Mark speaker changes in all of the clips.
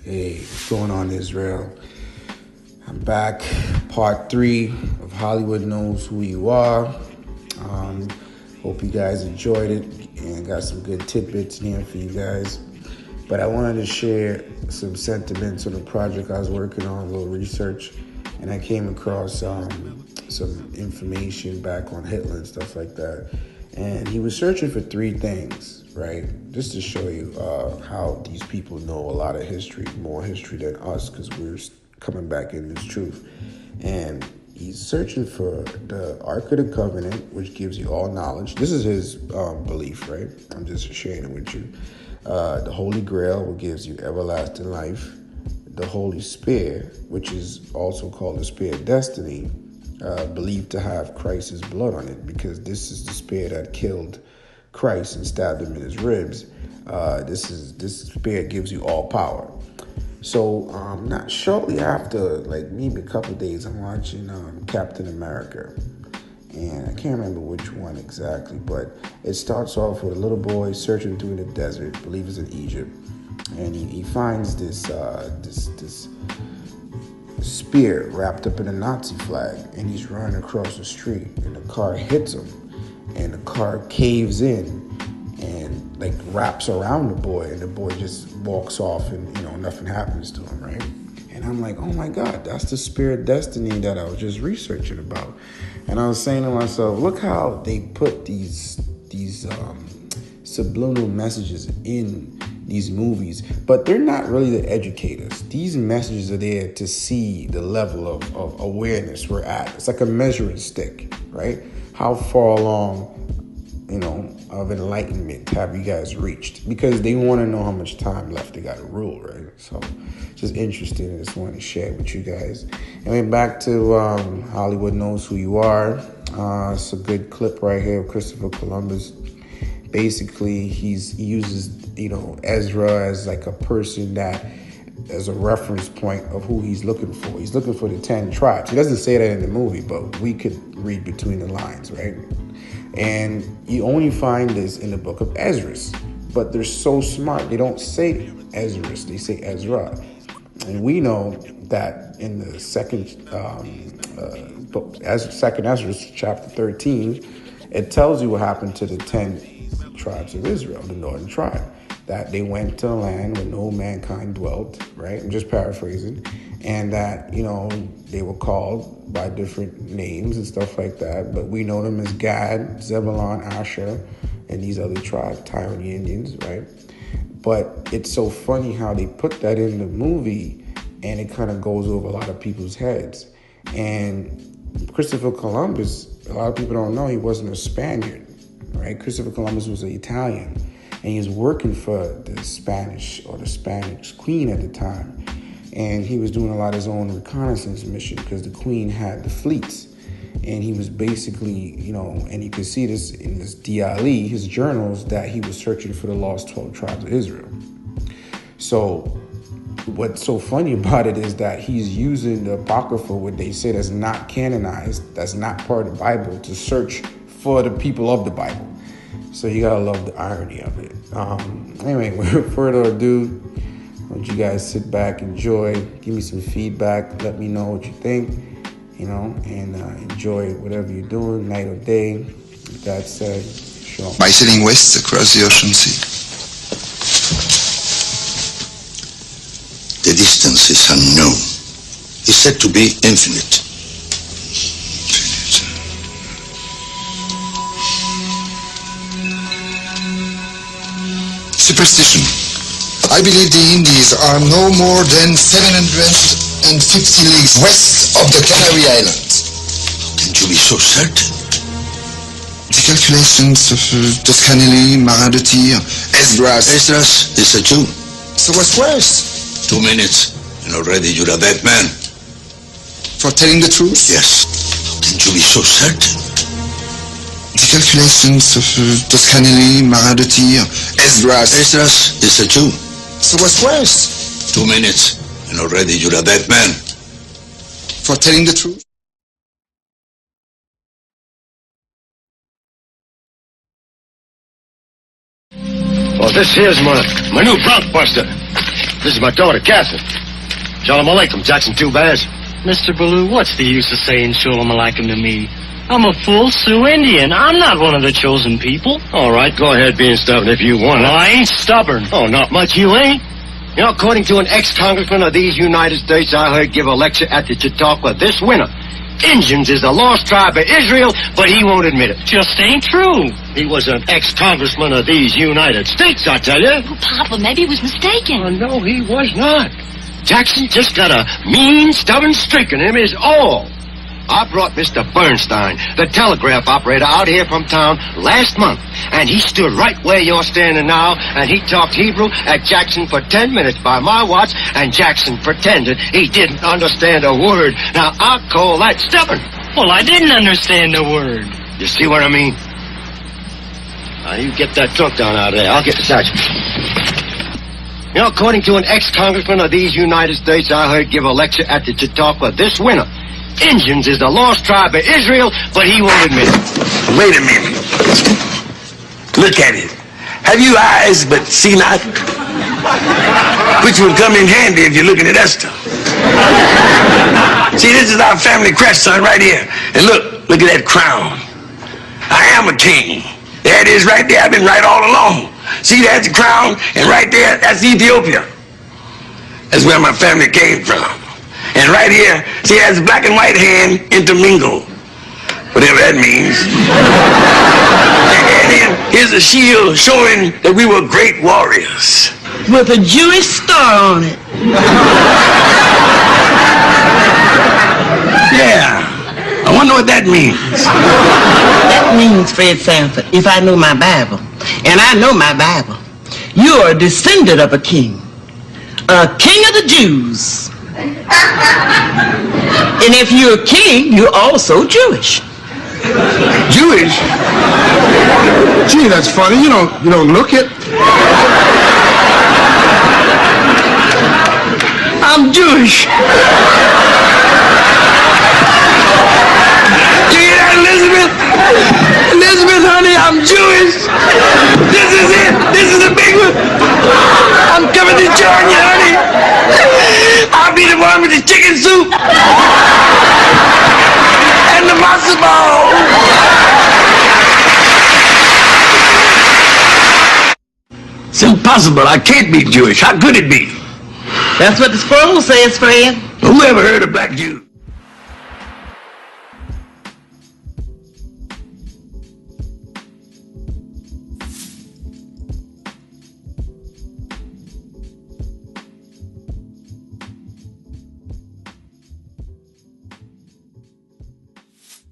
Speaker 1: Hey, what's going on, Israel? I'm back, part 3 of Hollywood Knows Who You Are. Hope you guys enjoyed it and got some good tidbits in here for you guys. But I wanted to share some sentiments on a project I was working on, a little research, and I came across some information back on Hitler and stuff like that. And he was searching for 3 things, right? Just to show you how these people know a lot of history, more history than us, because we're coming back in this truth. And he's searching for the Ark of the Covenant, which gives you all knowledge. This is his belief, right? I'm just sharing it with you. The Holy Grail, which gives you everlasting life. The Holy Spear, which is also called the Spear of Destiny, believed to have Christ's blood on it, because this is the spear that killed Christ and stabbed him in his ribs. This spear gives you all power. So not shortly after, like maybe a couple of days, I'm watching Captain America, and I can't remember which one exactly, but it starts off with a little boy searching through the desert, I believe it's in Egypt, and he finds this spear wrapped up in a Nazi flag, and he's running across the street, and the car hits him, and the car caves in and like wraps around the boy, and the boy just walks off, and nothing happens to him, right? And I'm like, oh my God, that's the Spear of Destiny that I was just researching about. And I was saying to myself, look how they put these subliminal messages in these movies, but they're not really to educate us. These messages are there to see the level of awareness we're at. It's like a measuring stick, right? How far along, of enlightenment have you guys reached? Because they want to know how much time left they got to rule, right? So just interesting. I just wanted to share it with you guys. And then back to Hollywood Knows Who You Are. It's a good clip right here of Christopher Columbus. Basically, he uses, Ezra as like a person that, as a reference point of who he's looking for. He's looking for the 10 tribes. He doesn't say that in the movie, but we could read between the lines, right? And you only find this in the book of Esdras. But they're so smart, they don't say Esdras, they say Ezra. And we know that in the second book, Esdras, chapter 13, it tells you what happened to the 10 tribes of Israel, the northern tribe, that they went to a land where no mankind dwelt, right? I'm just paraphrasing. And that, they were called by different names and stuff like that. But we know them as Gad, Zebulon, Asher, and these other tribes, Tyrone Indians, right? But it's so funny how they put that in the movie, and it kind of goes over a lot of people's heads. And Christopher Columbus, a lot of people don't know, he wasn't a Spaniard, right? Christopher Columbus was an Italian, and he was working for the Spanish queen at the time. And he was doing a lot of his own reconnaissance mission because the queen had the fleets. And he was basically, and you can see this in this D.Ali, his journals, that he was searching for the lost 12 tribes of Israel. So what's so funny about it is that he's using the Apocrypha, what they say that's not canonized, that's not part of the Bible, to search for the people of the Bible. So you gotta love the irony of it. Anyway, without further ado, I want you guys sit back, enjoy, give me some feedback, let me know what you think, and enjoy whatever you're doing, night or day. With that said, shalom.
Speaker 2: By sailing west across the ocean sea, the distance is unknown. It's said to be infinite. Superstition. I believe the Indies are no more than 750 leagues west of the Canary Islands. How can you be so certain? The calculations of Toscanelli, Maradotti, Esdras. Esdras is a Jew. So what's worse? 2 minutes, and already you're a dead man. For telling the truth? Yes. How can you be so certain? The calculations of Toscanelli, Maradotti, Esdras. Esdras is a Jew. So what's worse? 2 minutes, and already you're a dead man. For telling the truth?
Speaker 3: Well, this here's my new blockbuster. This is my daughter, Catherine. Shalom Alaikum, Jackson 2 Bass.
Speaker 4: Mr. Ballou, what's the use of saying Shalom Alaikum to me? I'm a full Sioux Indian. I'm not one of the chosen people.
Speaker 3: All right, go ahead being stubborn if you want.
Speaker 4: Well, I ain't stubborn.
Speaker 3: Oh, not much you ain't. You know, according to an ex-congressman of these United States I heard give a lecture at the Chautauqua this winter, Indians is the lost tribe of Israel, but he won't admit it.
Speaker 4: Just ain't true.
Speaker 3: He was an ex-congressman of these United States, I tell you.
Speaker 5: Oh, Papa, maybe he was mistaken.
Speaker 3: Oh, no, he was not. Jackson just got a mean, stubborn streak in him is all. I brought Mr. Bernstein, the telegraph operator, out here from town last month, and he stood right where you're standing now, and he talked Hebrew at Jackson for 10 minutes by my watch, and Jackson pretended he didn't understand a word. Now, I call that stubborn.
Speaker 4: Well, I didn't understand a word.
Speaker 3: You see what I mean? Now, you get that trunk down out of there. I'll get the sergeant. You know, according to an ex-congressman of these United States I heard give a lecture at the Chautauqua this winter, Indians is the lost tribe of Israel, but he won't admit it.
Speaker 6: Wait a minute. Look at it. Have you eyes but see not? Which would come in handy if you're looking at that stuff. See, this is our family crest, son, right here. And look at that crown. I am a king. There it is right there. I've been right all along. See, that's the crown, and right there, that's Ethiopia. That's where my family came from. And right here, see, that's black and white hand intermingled. Whatever that means. And then here's a shield showing that we were great warriors.
Speaker 7: With a Jewish star on it.
Speaker 6: Yeah. I wonder what that means.
Speaker 7: That means, Fred Sanford, if I know my Bible, and I know my Bible, you are a descendant of a king of the Jews. And if you're a king, you're also Jewish.
Speaker 8: Jewish? Gee, that's funny. You don't look it.
Speaker 7: I'm Jewish.
Speaker 6: You hear that, Elizabeth? Elizabeth, honey, I'm Jewish. This is it. This is the big one. I'm coming to join you, honey. I'll be the one with the chicken soup and the matzo ball. It's impossible. I can't be Jewish. How could it be?
Speaker 7: That's what the scroll says, Fred.
Speaker 6: Who ever heard of black Jews?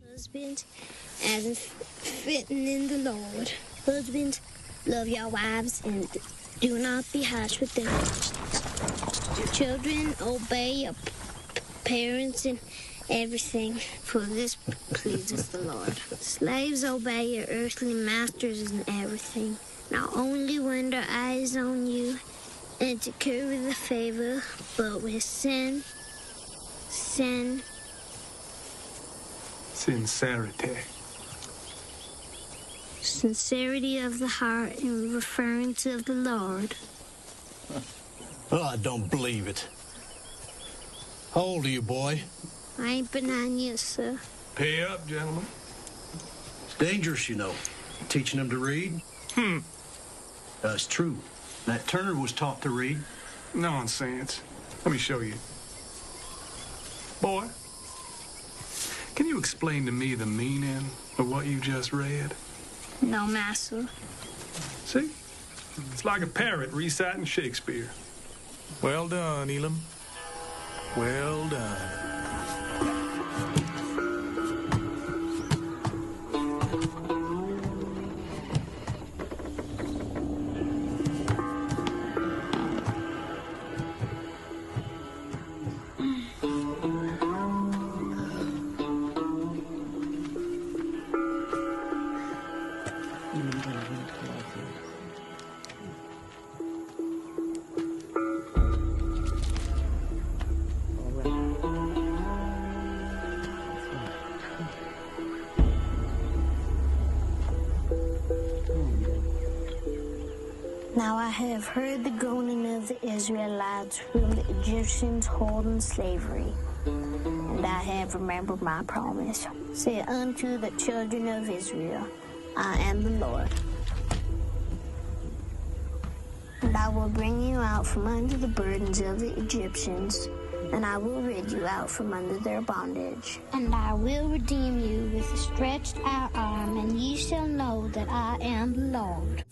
Speaker 9: Husbands, as fitting in the Lord. Husbands, love your wives and do not be harsh with them. Children, obey your parents in everything, for this pleases the Lord. Slaves, obey your earthly masters in everything, not only when their eyes on you and to curry the favor, but with sincerity of the heart in referring to the Lord.
Speaker 10: Oh, I don't believe it. How old are you, boy?
Speaker 9: I ain't been on yet, sir.
Speaker 10: Pay up, gentlemen. It's dangerous, you know, teaching them to read. It's true. That Turner was taught to read.
Speaker 11: Nonsense. Let me show you. Boy, can you explain to me the meaning of what you just read?
Speaker 9: No, master.
Speaker 11: See? It's like a parrot reciting Shakespeare. Well done, Elam. Well done.
Speaker 9: Now I have heard the groaning of the Israelites whom the Egyptians hold in slavery, and I have remembered my promise. Say unto the children of Israel, I am the Lord. And I will bring you out from under the burdens of the Egyptians, and I will rid you out from under their bondage. And I will redeem you with a stretched out arm, and ye shall know that I am the Lord.